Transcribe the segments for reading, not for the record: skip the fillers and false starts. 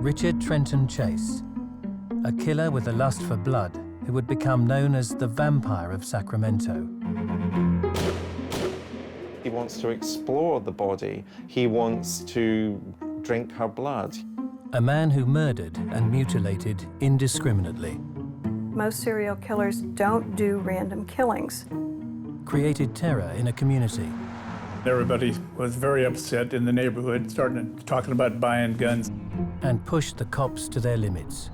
Richard Trenton Chase, a killer with a lust for blood who would become known as the Vampire of Sacramento. He wants to explore the body. He wants to drink her blood. A man who murdered and mutilated indiscriminately. Most serial killers don't do random killings. Created terror in a community. Everybody was very upset in the neighborhood, talking about buying guns. And pushed the cops to their limits.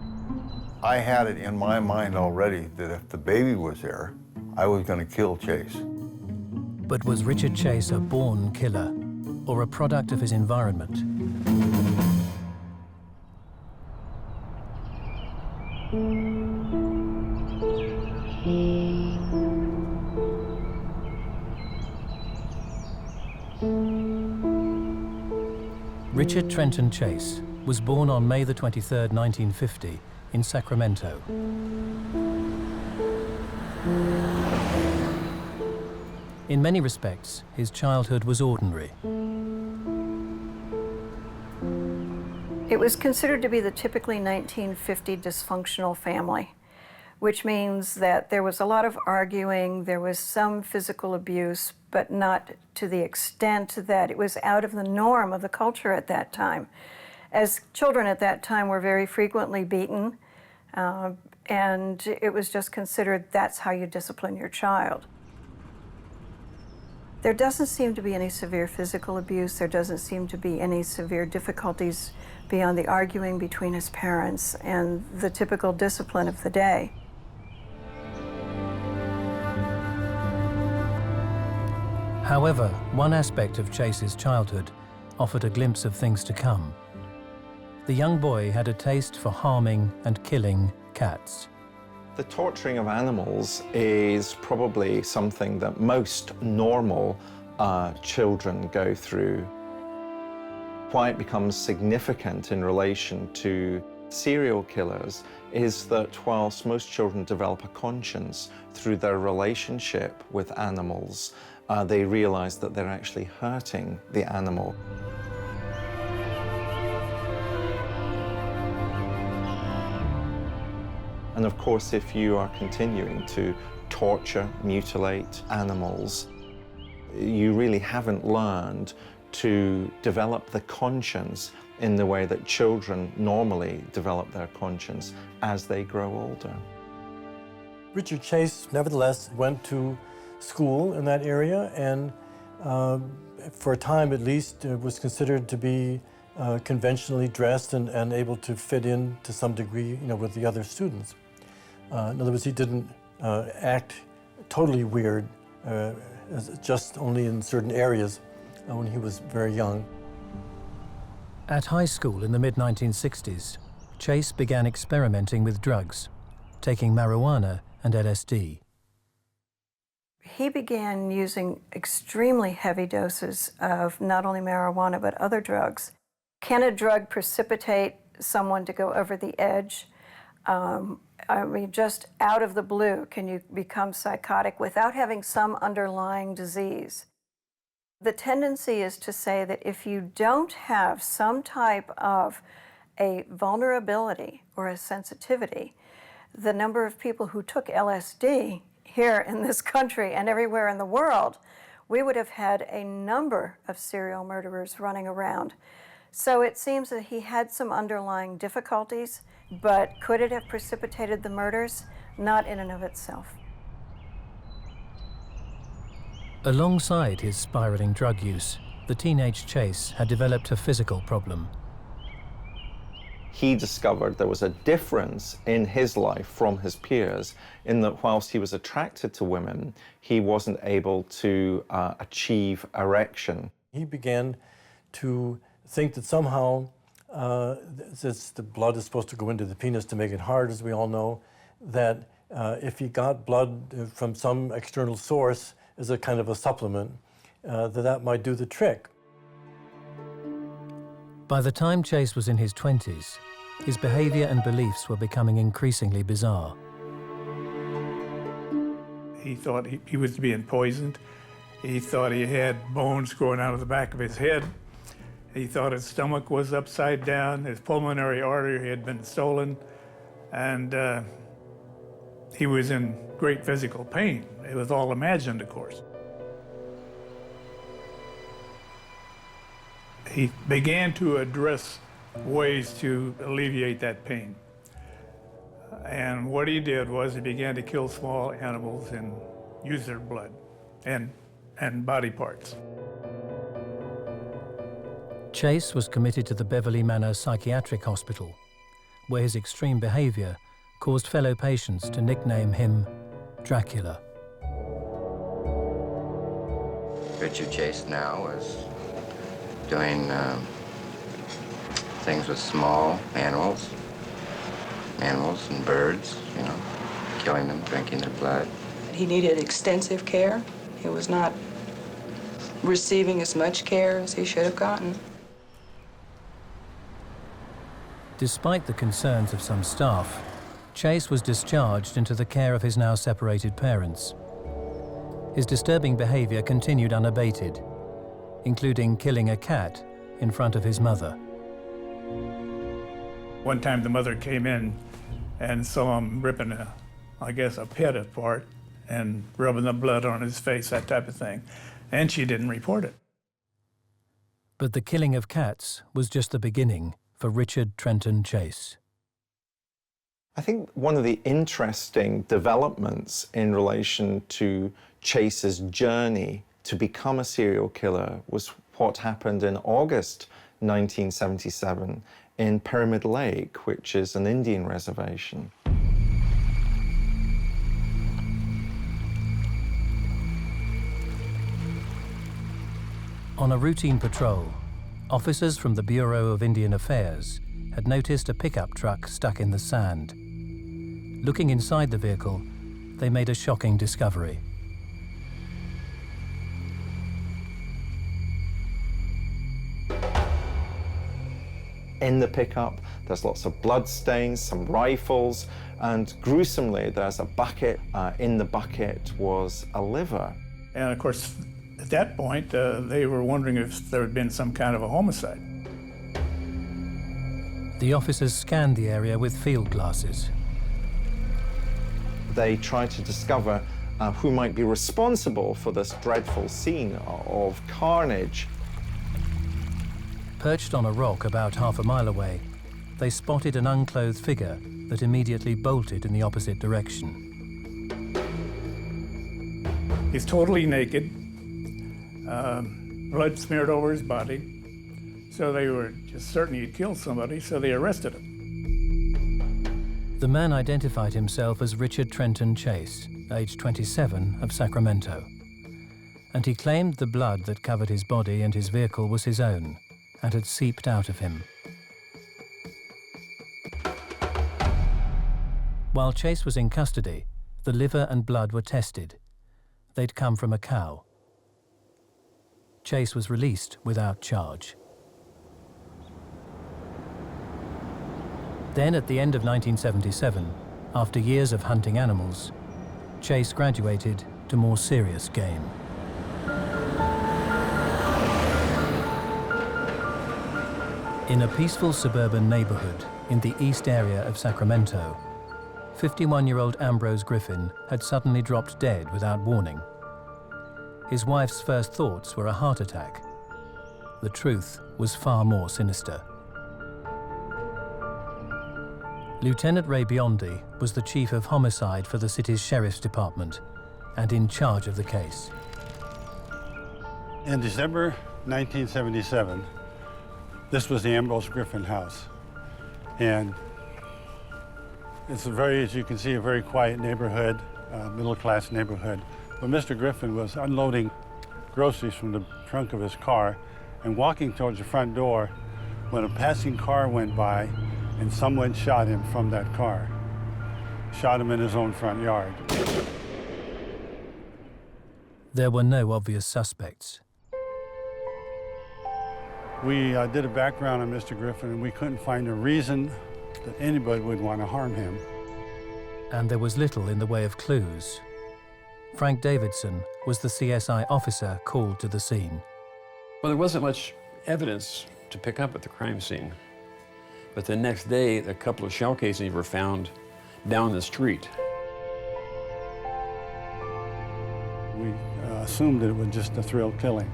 I had it in my mind already that if the baby was there, I was going to kill Chase. But was Richard Chase a born killer or a product of his environment? Richard Trenton Chase was born on May the 23rd, 1950, in Sacramento. In many respects, his childhood was ordinary. It was considered to be the typically 1950 dysfunctional family, which means that there was a lot of arguing, there was some physical abuse, but not to the extent that it was out of the norm of the culture at that time. As children at that time were very frequently beaten, and it was just considered that's how you discipline your child. There doesn't seem to be any severe physical abuse. There doesn't seem to be any severe difficulties beyond the arguing between his parents and the typical discipline of the day. However, one aspect of Chase's childhood offered a glimpse of things to come. The young boy had a taste for harming and killing cats. The torturing of animals is probably something that most normal children go through. Why it becomes significant in relation to serial killers is that whilst most children develop a conscience through their relationship with animals, they realize that they're actually hurting the animal. And of course, if you are continuing to torture, mutilate animals, you really haven't learned to develop the conscience in the way that children normally develop their conscience as they grow older. Richard Chase, nevertheless, went to school in that area and, for a time at least, was considered to be conventionally dressed and able to fit in to some degree, with the other students. In other words, he didn't act totally weird, just only in certain areas when he was very young. At high school in the mid-1960s, Chase began experimenting with drugs, taking marijuana and LSD. He began using extremely heavy doses of not only marijuana but other drugs. Can a drug precipitate someone to go over the edge? I mean, just out of the blue, can you become psychotic without having some underlying disease? The tendency is to say that if you don't have some type of a vulnerability or a sensitivity, the number of people who took LSD here in this country and everywhere in the world, we would have had a number of serial murderers running around. So it seems that he had some underlying difficulties, but could it have precipitated the murders? Not in and of itself. Alongside his spiraling drug use, the teenage Chase had developed a physical problem. He discovered there was a difference in his life from his peers in that whilst he was attracted to women, he wasn't able to achieve erection. He began to think that somehow, since the blood is supposed to go into the penis to make it hard, as we all know, that if he got blood from some external source as a kind of a supplement, that might do the trick. By the time Chase was in his 20s, his behavior and beliefs were becoming increasingly bizarre. He thought he was being poisoned. He thought he had bones growing out of the back of his head. He thought his stomach was upside down, his pulmonary artery had been stolen, and he was in great physical pain. It was all imagined, of course. He began to address ways to alleviate that pain. And what he did was he began to kill small animals and use their blood and body parts. Chase was committed to the Beverly Manor Psychiatric Hospital, where his extreme behavior caused fellow patients to nickname him Dracula. Richard Chase now was doing things with small animals and birds, you know, killing them, drinking their blood. He needed extensive care. He was not receiving as much care as he should have gotten. Despite the concerns of some staff, Chase was discharged into the care of his now separated parents. His disturbing behavior continued unabated, including killing a cat in front of his mother. One time the mother came in and saw him ripping I guess a pet apart and rubbing the blood on his face, that type of thing. And she didn't report it. But the killing of cats was just the beginning for Richard Trenton Chase. I think one of the interesting developments in relation to Chase's journey to become a serial killer was what happened in August 1977 in Pyramid Lake, which is an Indian reservation. On a routine patrol, officers from the Bureau of Indian Affairs had noticed a pickup truck stuck in the sand. Looking inside the vehicle, they made a shocking discovery. In the pickup, there's lots of blood stains, some rifles, and gruesomely, there's a bucket. In the bucket was a liver. And of course, at that point, they were wondering if there had been some kind of a homicide. The officers scanned the area with field glasses. They tried to discover who might be responsible for this dreadful scene of carnage. Perched on a rock about half a mile away, they spotted an unclothed figure that immediately bolted in the opposite direction. He's totally naked, blood smeared over his body. So they were just certain he'd killed somebody, so they arrested him. The man identified himself as Richard Trenton Chase, age 27, of Sacramento. And he claimed the blood that covered his body and his vehicle was his own and had seeped out of him. While Chase was in custody, the liver and blood were tested. They'd come from a cow. Chase was released without charge. Then, at the end of 1977, after years of hunting animals, Chase graduated to more serious game. In a peaceful suburban neighborhood in the east area of Sacramento, 51-year-old Ambrose Griffin had suddenly dropped dead without warning. His wife's first thoughts were a heart attack. The truth was far more sinister. Lieutenant Ray Biondi was the chief of homicide for the city's sheriff's department and in charge of the case. In December 1977, this was the Ambrose Griffin house. And it's as you can see, a very quiet neighborhood, middle-class neighborhood. But Mr. Griffin was unloading groceries from the trunk of his car and walking towards the front door when a passing car went by and someone shot him from that car. Shot him in his own front yard. There were no obvious suspects. We did a background on Mr. Griffin and we couldn't find a reason that anybody would want to harm him. And there was little in the way of clues. Frank Davidson was the CSI officer called to the scene. Well, there wasn't much evidence to pick up at the crime scene. But the next day, a couple of shell casings were found down the street. We assumed that it was just a thrill killing.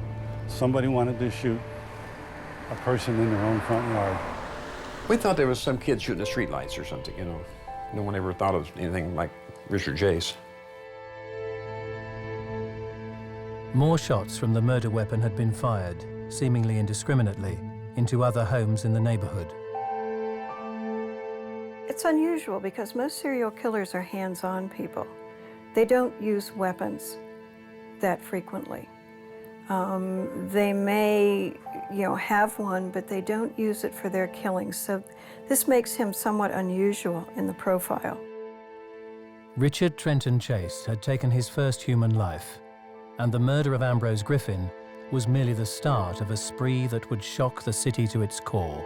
Somebody wanted to shoot a person in their own front yard. We thought there was some kid shooting the streetlights or something, you know. No one ever thought of anything like Richard Chase. More shots from the murder weapon had been fired, seemingly indiscriminately, into other homes in the neighborhood. It's unusual because most serial killers are hands-on people. They don't use weapons that frequently. They may, have one, but they don't use it for their killings. So this makes him somewhat unusual in the profile. Richard Trenton Chase had taken his first human life, and the murder of Ambrose Griffin was merely the start of a spree that would shock the city to its core.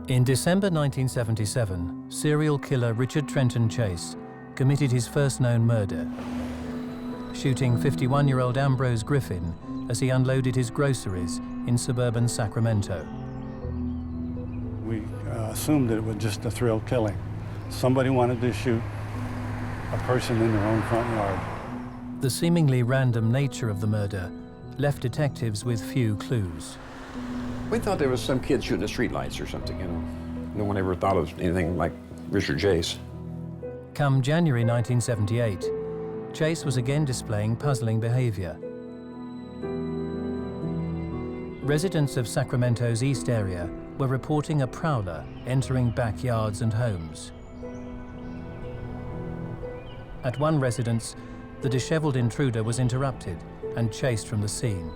In December 1977, serial killer Richard Trenton Chase committed his first known murder, shooting 51-year-old Ambrose Griffin as he unloaded his groceries in suburban Sacramento. We assumed that it was just a thrill killing. Somebody wanted to shoot a person in their own front yard. The seemingly random nature of the murder left detectives with few clues. We thought there was some kid shooting the streetlights or something, you know. No one ever thought of anything like Richard Chase. Come January 1978, Chase was again displaying puzzling behavior. Residents of Sacramento's east area were reporting a prowler entering backyards and homes. At one residence, the disheveled intruder was interrupted and chased from the scene.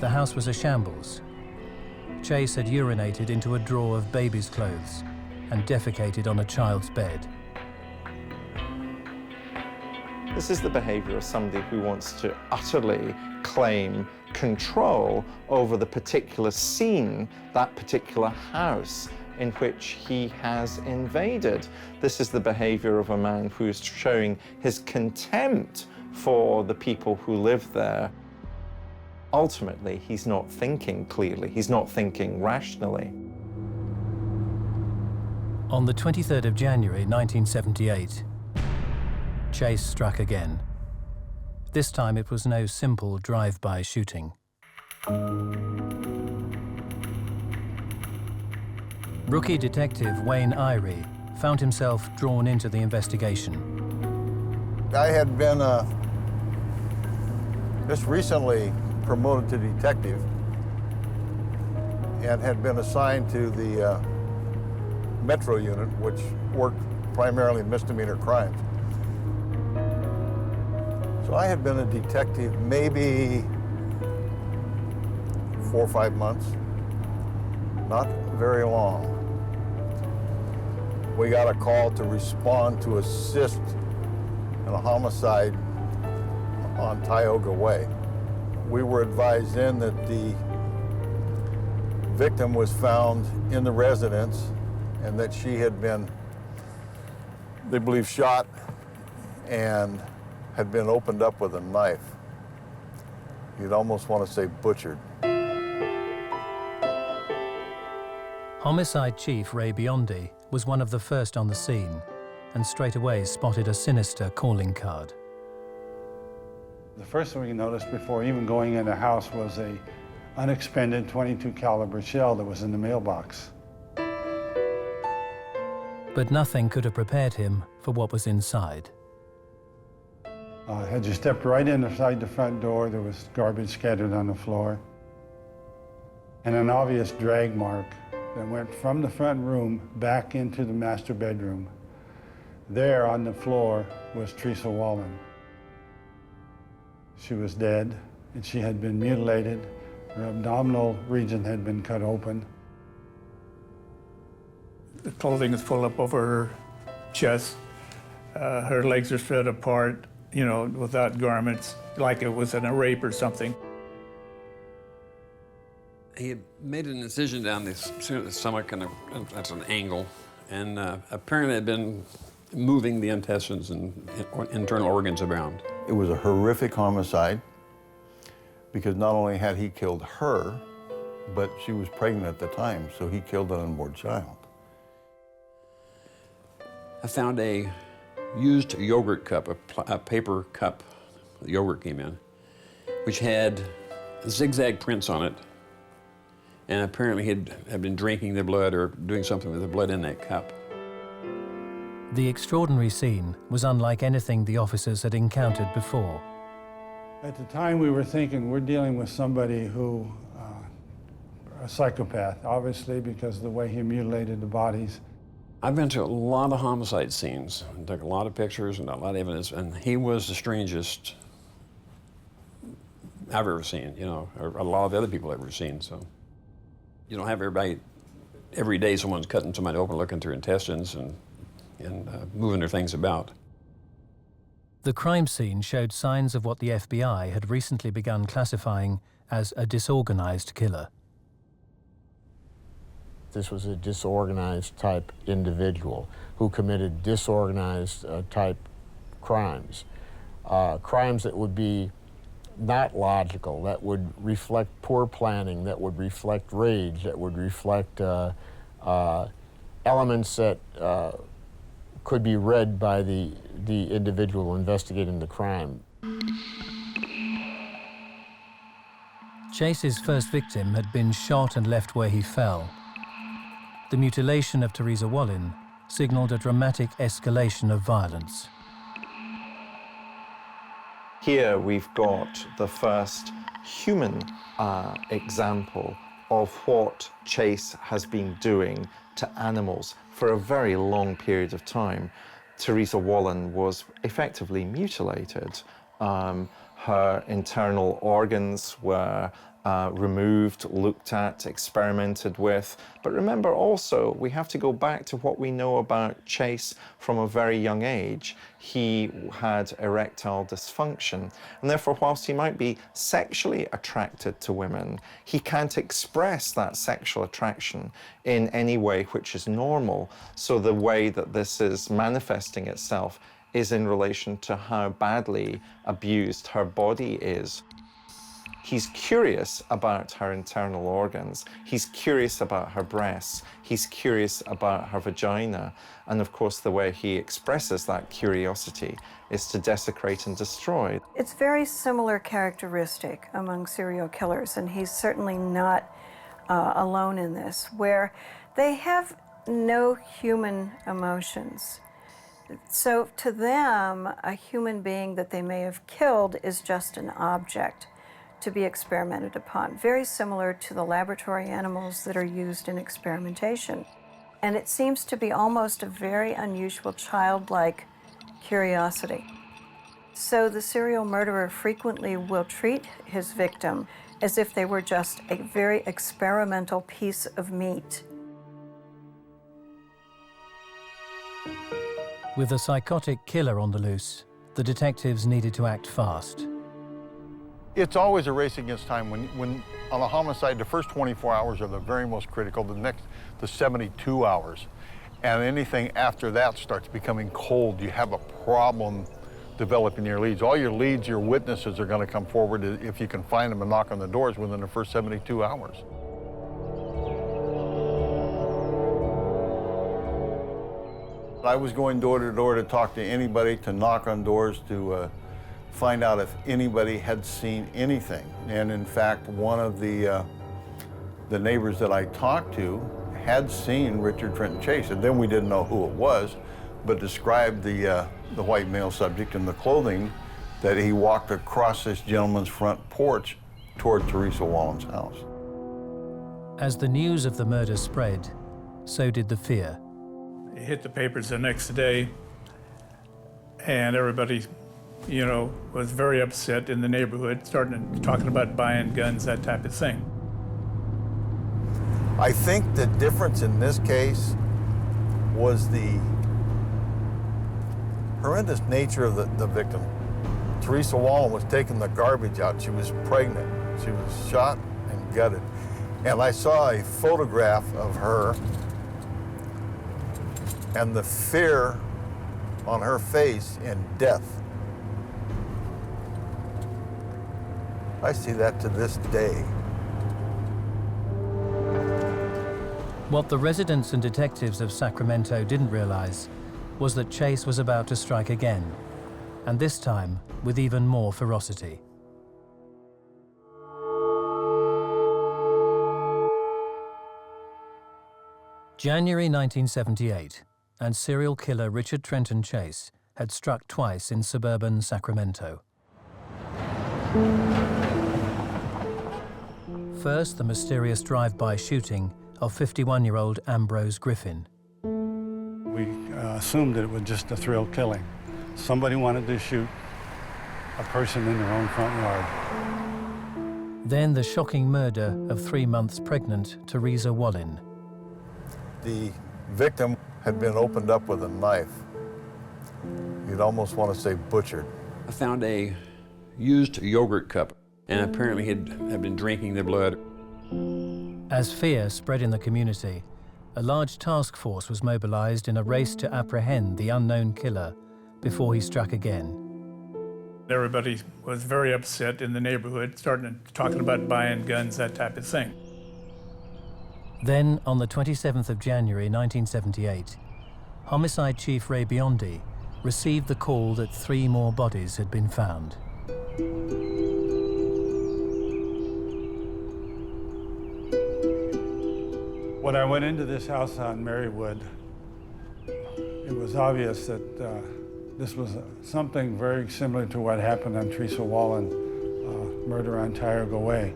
The house was a shambles. Chase had urinated into a drawer of baby's clothes and defecated on a child's bed. This is the behavior of somebody who wants to utterly claim control over the particular scene, that particular house in which he has invaded. This is the behavior of a man who's showing his contempt for the people who live there. Ultimately, he's not thinking clearly, he's not thinking rationally. On the 23rd of January 1978, Chase struck again. This time it was no simple drive-by shooting. Rookie detective Wayne Irie found himself drawn into the investigation. I had been just recently promoted to detective and had been assigned to the Metro unit, which worked primarily misdemeanor crimes. So I had been a detective maybe 4 or 5 months, not very long. We got a call to respond to assist in a homicide on Tioga Way. We were advised then that the victim was found in the residence and that she had been, they believe, shot and had been opened up with a knife. You'd almost want to say butchered. Homicide Chief Ray Biondi was one of the first on the scene and straight away spotted a sinister calling card. The first thing we noticed before even going in the house was a unexpended .22 caliber shell that was in the mailbox. But nothing could have prepared him for what was inside. Had you stepped right inside the front door, there was garbage scattered on the floor and an obvious drag mark that went from the front room back into the master bedroom. There on the floor was Teresa Wallen. She was dead, and she had been mutilated. Her abdominal region had been cut open. The clothing is pulled up over her chest. Her legs are spread apart, without garments, like it was in a rape or something. He had made an incision down the stomach, and that's an angle, and apparently had been moving the intestines and internal organs around. It was a horrific homicide because not only had he killed her, but she was pregnant at the time, so he killed an unborn child. I found a used yogurt cup, a paper cup the yogurt came in, which had zigzag prints on it, and apparently he had been drinking the blood or doing something with the blood in that cup. The extraordinary scene was unlike anything the officers had encountered before. At the time, we were thinking we're dealing with somebody who, a psychopath, obviously, because of the way he mutilated the bodies. I've been to a lot of homicide scenes and took a lot of pictures and a lot of evidence, and he was the strangest I've ever seen, you know, or a lot of the other people I've ever seen. So you don't have every day someone's cutting somebody open, looking through intestines and moving their things about. The crime scene showed signs of what the FBI had recently begun classifying as a disorganized killer. This was a disorganized type individual who committed disorganized type crimes. Crimes that would be not logical, that would reflect poor planning, that would reflect rage, that would reflect elements that could be read by the individual investigating the crime. Chase's first victim had been shot and left where he fell. The mutilation of Teresa Wallin signaled a dramatic escalation of violence. Here we've got the first human example of what Chase has been doing to animals for a very long period of time. Teresa Wallin was effectively mutilated. Her internal organs were removed, looked at, experimented with. But remember also, we have to go back to what we know about Chase from a very young age. He had erectile dysfunction, and therefore, whilst he might be sexually attracted to women, he can't express that sexual attraction in any way which is normal. So the way that this is manifesting itself is in relation to how badly abused her body is. He's curious about her internal organs. He's curious about her breasts. He's curious about her vagina. And of course, the way he expresses that curiosity is to desecrate and destroy. It's very similar characteristic among serial killers, and he's certainly not alone in this, where they have no human emotions. So to them, a human being that they may have killed is just an object to be experimented upon, very similar to the laboratory animals that are used in experimentation. And it seems to be almost a very unusual childlike curiosity. So the serial murderer frequently will treat his victim as if they were just a very experimental piece of meat. With a psychotic killer on the loose, the detectives needed to act fast. It's always a race against time. When on a homicide, the first 24 hours are the very most critical, the 72 hours. And anything after that starts becoming cold. You have a problem developing your leads. All your leads, your witnesses are going to come forward if you can find them and knock on the doors within the first 72 hours. I was going door to door to talk to anybody, to knock on doors, to find out if anybody had seen anything. And in fact, one of the neighbors that I talked to had seen Richard Trenton Chase, and then we didn't know who it was, but described the white male subject in the clothing that he walked across this gentleman's front porch toward Teresa Wallin's house. As the news of the murder spread, so did the fear. It hit the papers the next day, and everybody, you know, was very upset in the neighborhood, talking about buying guns, that type of thing. I think the difference in this case was the horrendous nature of the victim. Teresa Wallin was taking the garbage out. She was pregnant. She was shot and gutted. And I saw a photograph of her and the fear on her face in death. I see that to this day. What the residents and detectives of Sacramento didn't realize was that Chase was about to strike again, and this time with even more ferocity. January 1978, and serial killer Richard Trenton Chase had struck twice in suburban Sacramento. First, the mysterious drive-by shooting of 51-year-old Ambrose Griffin. We assumed that it was just a thrill killing. Somebody wanted to shoot a person in their own front yard. Then the shocking murder of 3 months pregnant Teresa Wallin. The victim had been opened up with a knife. You'd almost want to say butchered. I found a used yogurt cup, and apparently had been drinking the blood. As fear spread in the community, a large task force was mobilized in a race to apprehend the unknown killer before he struck again. Everybody was very upset in the neighborhood, talking about buying guns, that type of thing. Then, on the 27th of January 1978, Homicide Chief Ray Biondi received the call that 3 more bodies had been found. When I went into this house on Marywood, it was obvious that this was something very similar to what happened on Teresa Wallin, murder on Tioga Way.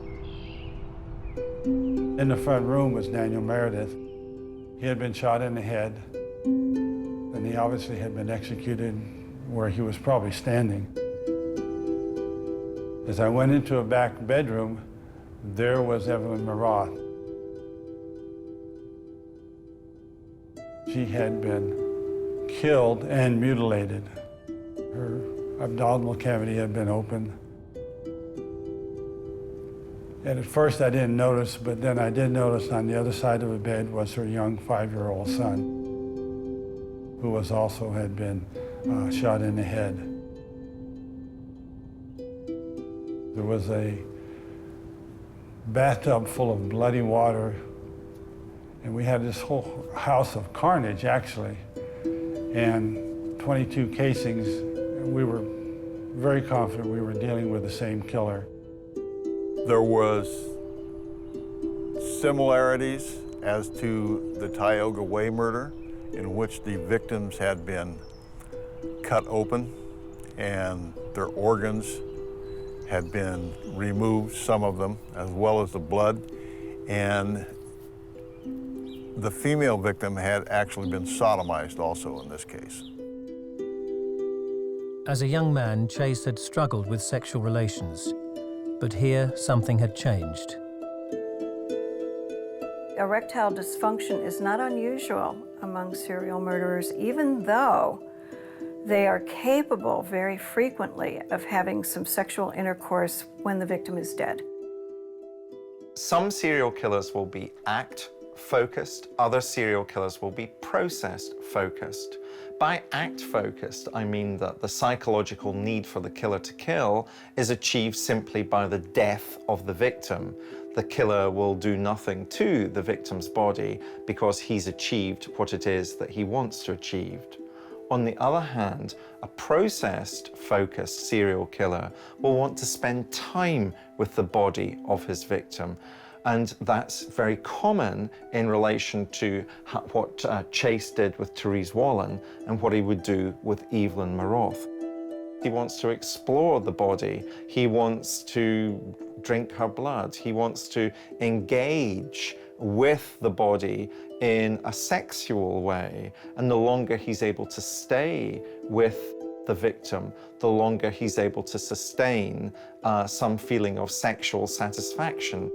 In the front room was Daniel Meredith. He had been shot in the head, and he obviously had been executed where he was probably standing. As I went into a back bedroom, there was Evelyn Maroth. She had been killed and mutilated. Her abdominal cavity had been opened. And at first I didn't notice, but then I did notice on the other side of the bed was her young 5-year-old son, who had been shot in the head. There was a bathtub full of bloody water, and we had this whole house of carnage, actually, and 22 casings. We were very confident we were dealing with the same killer. There was similarities as to the Tioga Way murder, in which the victims had been cut open and their organs had been removed, some of them, as well as the blood. And the female victim had actually been sodomized also in this case. As a young man, Chase had struggled with sexual relations, but here something had changed. Erectile dysfunction is not unusual among serial murderers, even though they are capable very frequently of having some sexual intercourse when the victim is dead. Some serial killers will be act-focused, other serial killers will be process-focused. By act-focused, I mean that the psychological need for the killer to kill is achieved simply by the death of the victim. The killer will do nothing to the victim's body because he's achieved what it is that he wants to achieve. On the other hand, a processed-focused serial killer will want to spend time with the body of his victim. And that's very common in relation to what Chase did with Teresa Wallin and what he would do with Evelyn Maroth. He wants to explore the body. He wants to drink her blood. He wants to engage with the body in a sexual way. And the longer he's able to stay with the victim, the longer he's able to sustain some feeling of sexual satisfaction.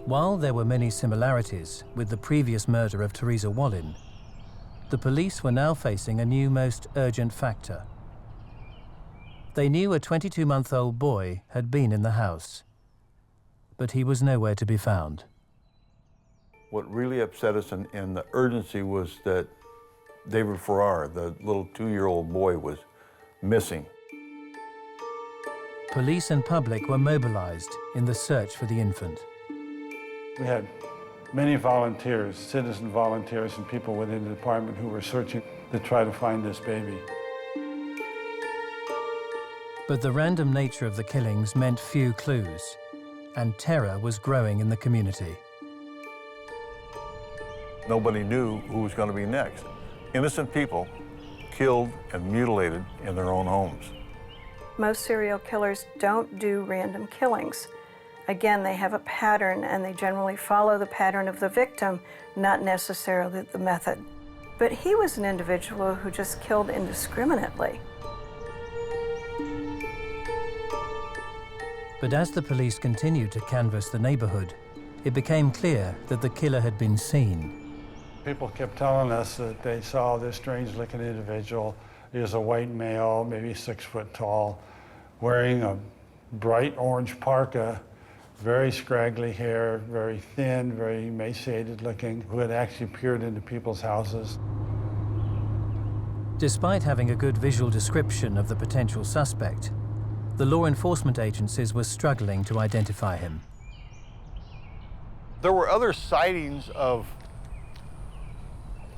While there were many similarities with the previous murder of Teresa Wallin, the police were now facing a new, most urgent factor. They knew a 22-month-old boy had been in the house, but he was nowhere to be found. What really upset us and the urgency was that David Farrar, the little 2-year-old boy, was missing. Police and public were mobilized in the search for the infant. We had many volunteers, citizen volunteers and people within the department who were searching to try to find this baby. But the random nature of the killings meant few clues, and terror was growing in the community. Nobody knew who was going to be next. Innocent people killed and mutilated in their own homes. Most serial killers don't do random killings. Again, they have a pattern, and they generally follow the pattern of the victim, not necessarily the method. But he was an individual who just killed indiscriminately. But as the police continued to canvass the neighborhood, it became clear that the killer had been seen. People kept telling us that they saw this strange-looking individual. He was a white male, maybe 6 foot tall, wearing a bright orange parka, very scraggly hair, very thin, very emaciated looking, who had actually peered into people's houses. Despite having a good visual description of the potential suspect, the law enforcement agencies were struggling to identify him. There were other sightings of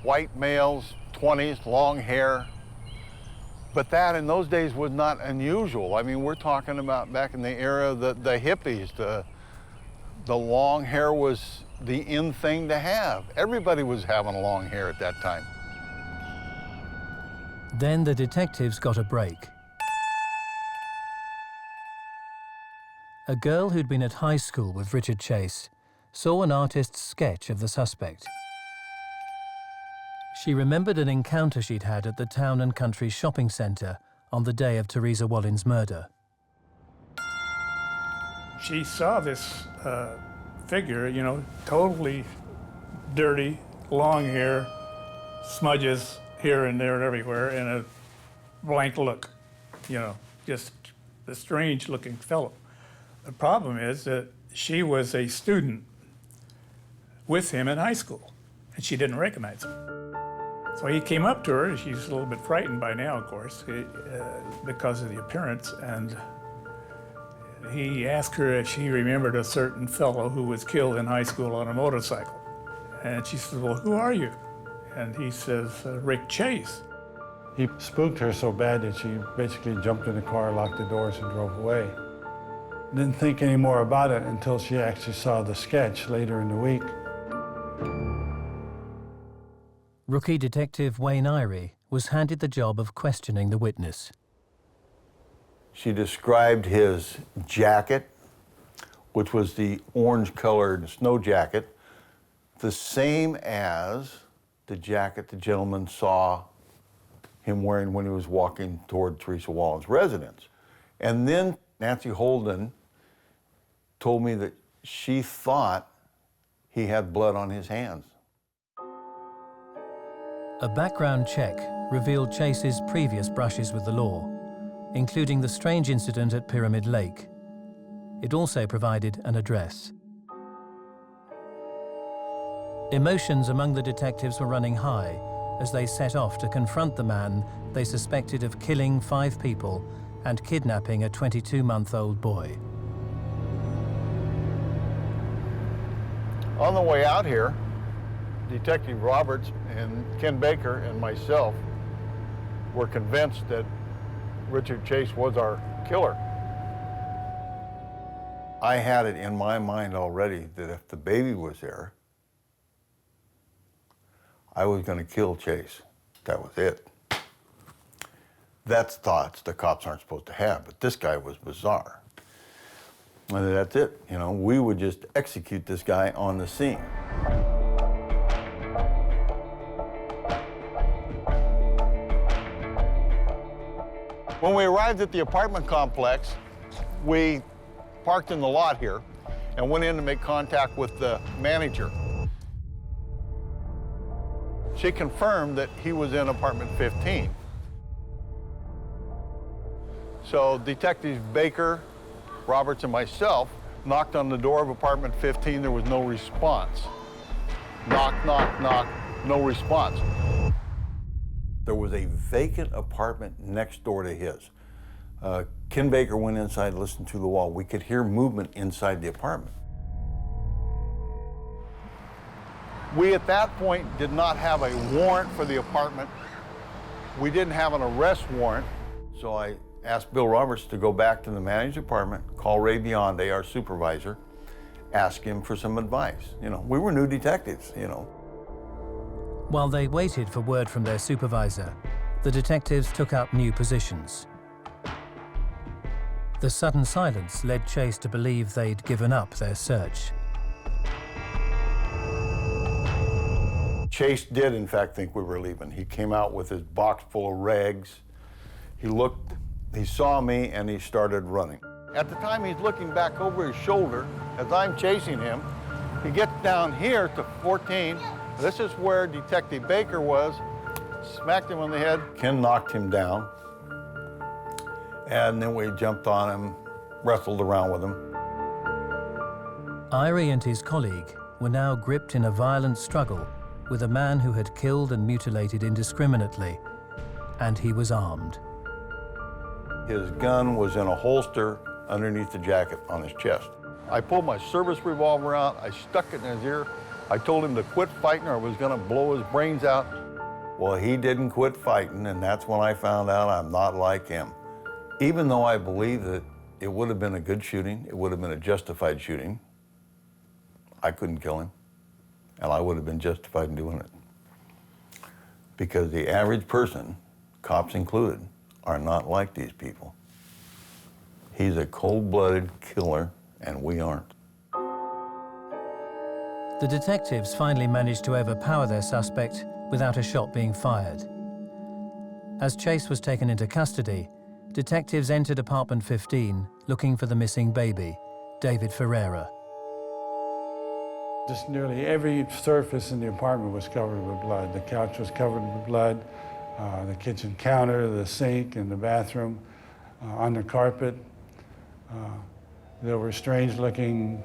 white males, 20s, long hair, but that in those days was not unusual. I mean, we're talking about back in the era of the hippies. The long hair was the in thing to have. Everybody was having long hair at that time. Then the detectives got a break. A girl who'd been at high school with Richard Chase saw an artist's sketch of the suspect. She remembered an encounter she'd had at the Town and Country shopping centre on the day of Teresa Wallin's murder. She saw this figure, you know, totally dirty, long hair, smudges here and there and everywhere, and a blank look, you know, just a strange-looking fellow. The problem is that she was a student with him in high school, and she didn't recognize him. So he came up to her. She's a little bit frightened by now, of course, because of the appearance, and he asked her if she remembered a certain fellow who was killed in high school on a motorcycle. And she said, "Well, who are you?" And he says, "Rick Chase." He spooked her so bad that she basically jumped in the car, locked the doors, and drove away. Didn't think any more about it until she actually saw the sketch later in the week. Rookie Detective Wayne Irie was handed the job of questioning the witness. She described his jacket, which was the orange-colored snow jacket, the same as the jacket the gentleman saw him wearing when he was walking toward Teresa Wallin's residence. And then Nancy Holden told me that she thought he had blood on his hands. A background check revealed Chase's previous brushes with the law, including the strange incident at Pyramid Lake. It also provided an address. Emotions among the detectives were running high as they set off to confront the man they suspected of killing 5 people and kidnapping a 22-month-old boy. On the way out here, Detective Roberts and Ken Baker and myself were convinced that Richard Chase was our killer. I had it in my mind already that if the baby was there, I was going to kill Chase. That was it. That's thoughts the cops aren't supposed to have, but this guy was bizarre. And that's it. You know, we would just execute this guy on the scene. When we arrived at the apartment complex, we parked in the lot here and went in to make contact with the manager. She confirmed that he was in apartment 15. So Detectives Baker, Roberts, and myself knocked on the door of apartment 15. There was no response. Knock, knock, knock, no response. There was a vacant apartment next door to his. Ken Baker went inside and listened to the wall. We could hear movement inside the apartment. We, at that point, did not have a warrant for the apartment. We didn't have an arrest warrant. So I asked Bill Roberts to go back to the managed apartment, call Ray Bionde, our supervisor, ask him for some advice. You know, we were new detectives, you know. While they waited for word from their supervisor, the detectives took up new positions. The sudden silence led Chase to believe they'd given up their search. Chase did, in fact, think we were leaving. He came out with his box full of rags. He looked, he saw me, and he started running. At the time, he's looking back over his shoulder as I'm chasing him. He gets down here to 14. This is where Detective Baker was. Smacked him on the head. Ken knocked him down. And then we jumped on him, wrestled around with him. Irie and his colleague were now gripped in a violent struggle with a man who had killed and mutilated indiscriminately, and he was armed. His gun was in a holster underneath the jacket on his chest. I pulled my service revolver out, I stuck it in his ear. I told him to quit fighting or I was gonna blow his brains out. Well, he didn't quit fighting, and that's when I found out I'm not like him. Even though I believe that it would have been a good shooting, it would have been a justified shooting, I couldn't kill him, and I would have been justified in doing it. Because the average person, cops included, are not like these people. He's a cold-blooded killer, and we aren't. The detectives finally managed to overpower their suspect without a shot being fired. As Chase was taken into custody, detectives entered apartment 15 looking for the missing baby, David Ferreira. Just nearly every surface in the apartment was covered with blood. The couch was covered with blood, the kitchen counter, the sink, and the bathroom, on the carpet. There were strange-looking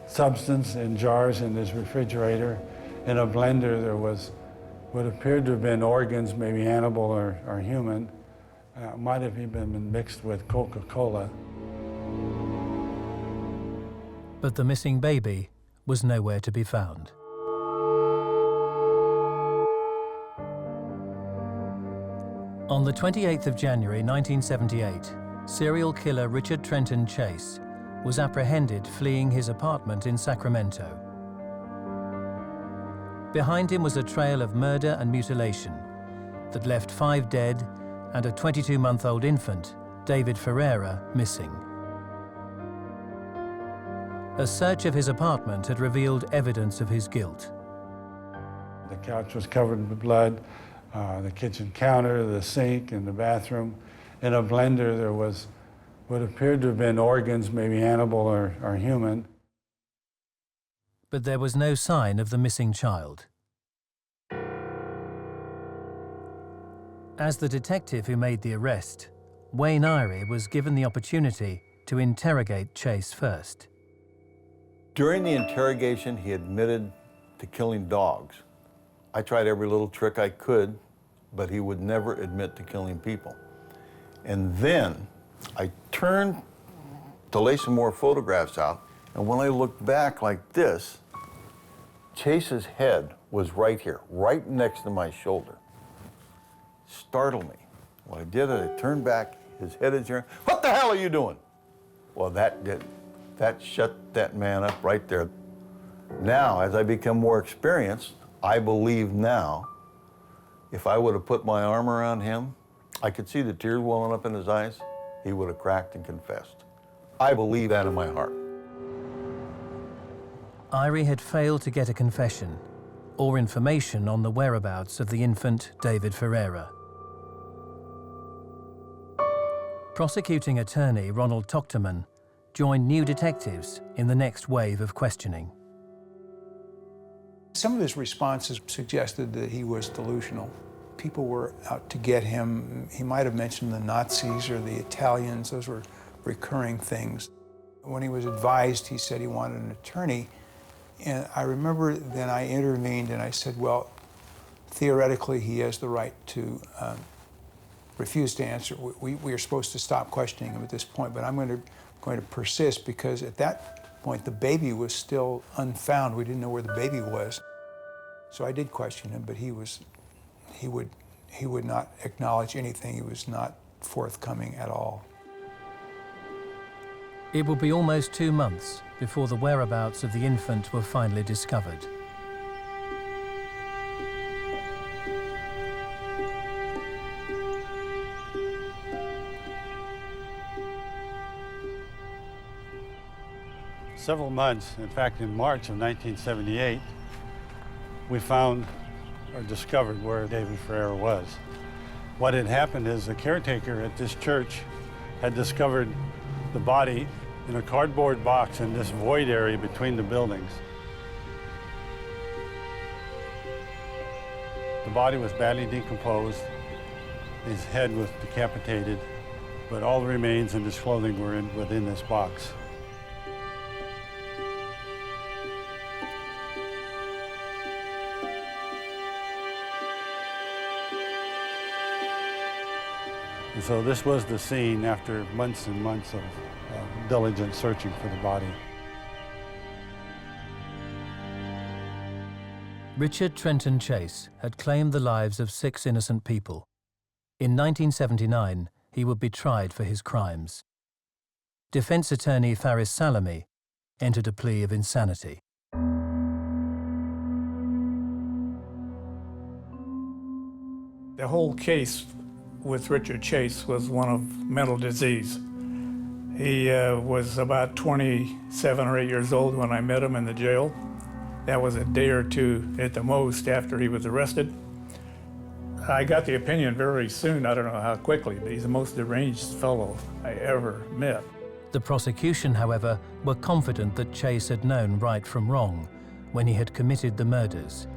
substance in jars in this refrigerator. In a blender, there was what appeared to have been organs, maybe animal or human. Might have even been mixed with Coca-Cola. But the missing baby was nowhere to be found. On the 28th of January 1978, serial killer Richard Trenton Chase was apprehended fleeing his apartment in Sacramento. Behind him was a trail of murder and mutilation that left 5 dead and a 22-month-old infant, David Ferreira, missing. A search of his apartment had revealed evidence of his guilt. The couch was covered with blood, the kitchen counter, the sink, and the bathroom. In a blender, there was what appeared to have been organs, maybe animal or human. But there was no sign of the missing child. As the detective who made the arrest, Wayne Irie was given the opportunity to interrogate Chase first. During the interrogation, he admitted to killing dogs. I tried every little trick I could, but he would never admit to killing people. And then I turned to lay some more photographs out, and when I looked back like this, Chase's head was right here, right next to my shoulder. Startled me. What I did is I turned back, his head is here. What the hell are you doing? Well, that shut that man up right there. Now, as I become more experienced, I believe now, if I would have put my arm around him, I could see the tears welling up in his eyes. He would have cracked and confessed. I believe that in my heart. Irie had failed to get a confession or information on the whereabouts of the infant David Ferreira. Prosecuting attorney Ronald Tochterman joined new detectives in the next wave of questioning. Some of his responses suggested that he was delusional. People were out to get him. He might have mentioned the Nazis or the Italians. Those were recurring things. When he was advised, he said he wanted an attorney. And I remember then I intervened and I said, well, theoretically he has the right to refuse to answer. We are supposed to stop questioning him at this point, but I'm going to persist, because at that point the baby was still unfound. We didn't know where the baby was. So I did question him, but he would not acknowledge anything. He was not forthcoming at all. It would be almost 2 months before the whereabouts of the infant were finally discovered. Several months, in fact in March of 1978, we found or discovered where David Ferreira was. What had happened is the caretaker at this church had discovered the body in a cardboard box in this void area between the buildings. The body was badly decomposed, his head was decapitated, but all the remains and his clothing were within this box. And so this was the scene after months and months of diligent searching for the body. Richard Trenton Chase had claimed the lives of 6 innocent people. In 1979, he would be tried for his crimes. Defense attorney Faris Salami entered a plea of insanity. The whole case with Richard Chase was one of mental disease. He was about 27 or 8 years old when I met him in the jail. That was a day or two at the most after he was arrested. I got the opinion very soon, I don't know how quickly, but he's the most deranged fellow I ever met. The prosecution, however, were confident that Chase had known right from wrong when he had committed the murders,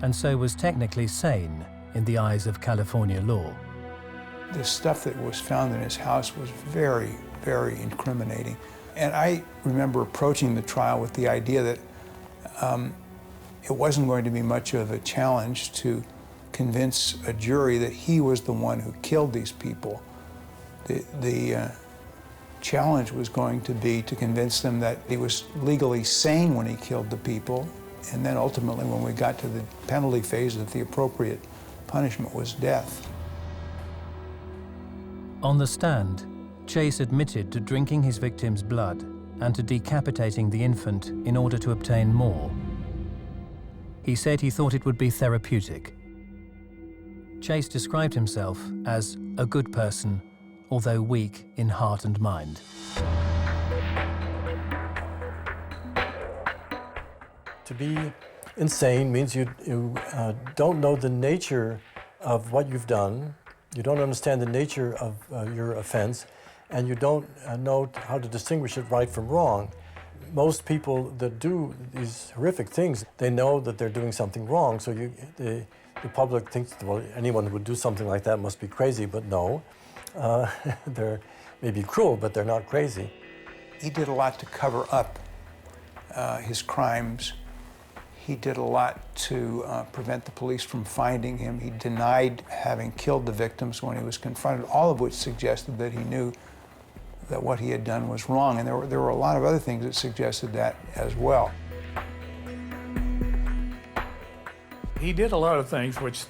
and so was technically sane in the eyes of California law. The stuff that was found in his house was very, very incriminating. And I remember approaching the trial with the idea that it wasn't going to be much of a challenge to convince a jury that he was the one who killed these people. The challenge was going to be to convince them that he was legally sane when he killed the people, and then ultimately when we got to the penalty phase, that the appropriate punishment was death. On the stand, Chase admitted to drinking his victim's blood and to decapitating the infant in order to obtain more. He said he thought it would be therapeutic. Chase described himself as a good person, although weak in heart and mind. To be insane means you don't know the nature of what you've done, you don't understand the nature of your offense, and you don't know how to distinguish it right from wrong. Most people that do these horrific things, they know that they're doing something wrong, so the public thinks, well, anyone who would do something like that must be crazy, but no. They're maybe cruel, but they're not crazy. He did a lot to cover up his crimes. He did a lot to prevent the police from finding him. He denied having killed the victims when he was confronted, all of which suggested that he knew that what he had done was wrong. And there were a lot of other things that suggested that as well. He did a lot of things which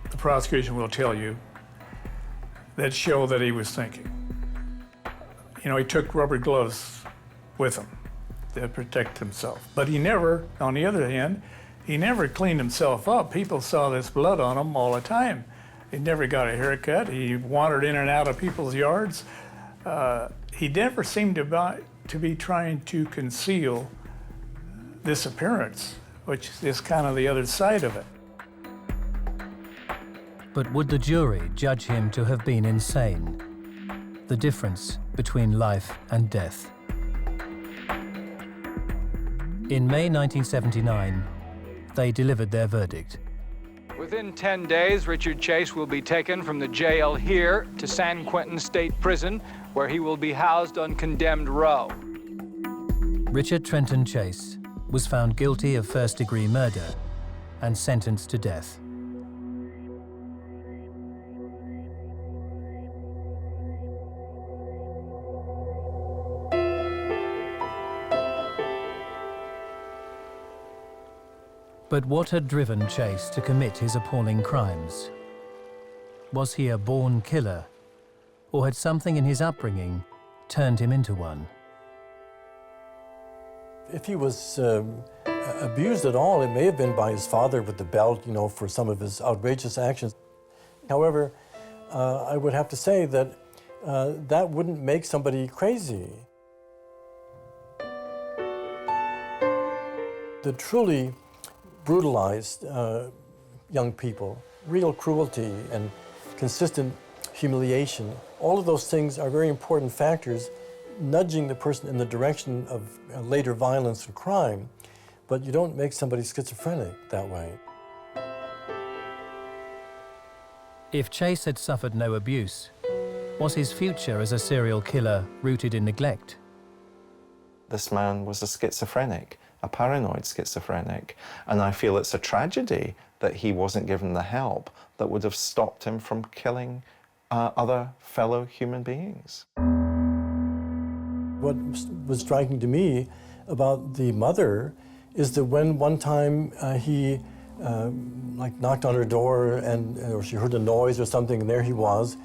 the prosecution will tell you that show that he was thinking. You know, he took rubber gloves with him to protect himself. But he never, on the other hand, he never cleaned himself up. People saw this blood on him all the time. He never got a haircut. He wandered in and out of people's yards. He never seemed to be trying to conceal this appearance, which is kind of the other side of it. But would the jury judge him to have been insane? The difference between life and death. In May 1979, they delivered their verdict. Within 10 days, Richard Chase will be taken from the jail here to San Quentin State Prison, where he will be housed on condemned row. Richard Trenton Chase was found guilty of first-degree murder and sentenced to death. But what had driven Chase to commit his appalling crimes? Was he a born killer, or had something in his upbringing turned him into one? If he was abused at all, it may have been by his father with the belt, you know, for some of his outrageous actions. However, I would have to say that that wouldn't make somebody crazy. The truly brutalized young people, real cruelty and consistent humiliation, all of those things are very important factors nudging the person in the direction of later violence and crime, but you don't make somebody schizophrenic that way. If Chase had suffered no abuse, was his future as a serial killer rooted in neglect? This man was a schizophrenic, a paranoid schizophrenic, and I feel it's a tragedy that he wasn't given the help that would have stopped him from killing other fellow human beings. What was striking to me about the mother is that when one time he like knocked on her door and or she heard a noise or something, and there he was,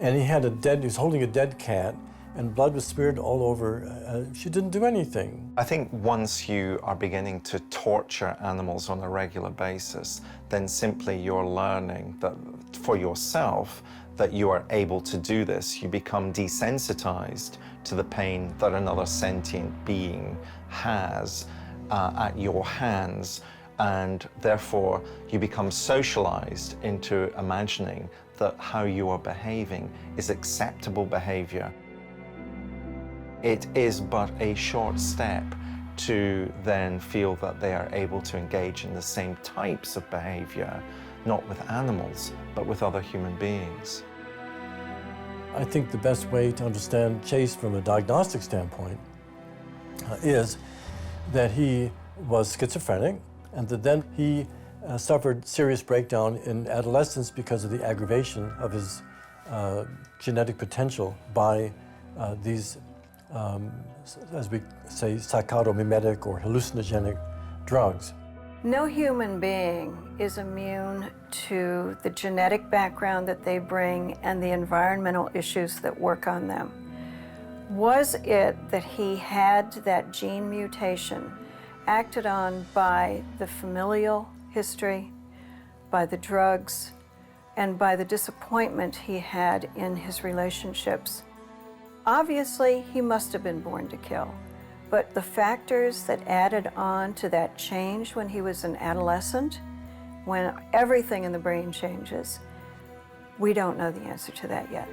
and he was holding a dead cat, and blood was smeared all over. She didn't do anything. I think once you are beginning to torture animals on a regular basis, then simply you're learning that for yourself that you are able to do this. You become desensitized to the pain that another sentient being has at your hands, and therefore you become socialized into imagining that how you are behaving is acceptable behavior. It is but a short step to then feel that they are able to engage in the same types of behavior, not with animals, but with other human beings. I think the best way to understand Chase from a diagnostic standpoint is that he was schizophrenic, and that then he suffered serious breakdown in adolescence because of the aggravation of his genetic potential by these, as we say, psychotomimetic or hallucinogenic drugs. No human being is immune to the genetic background that they bring and the environmental issues that work on them. Was it that he had that gene mutation acted on by the familial history, by the drugs, and by the disappointment he had in his relationships? Obviously, he must have been born to kill. But the factors that added on to that change when he was an adolescent, when everything in the brain changes, we don't know the answer to that yet.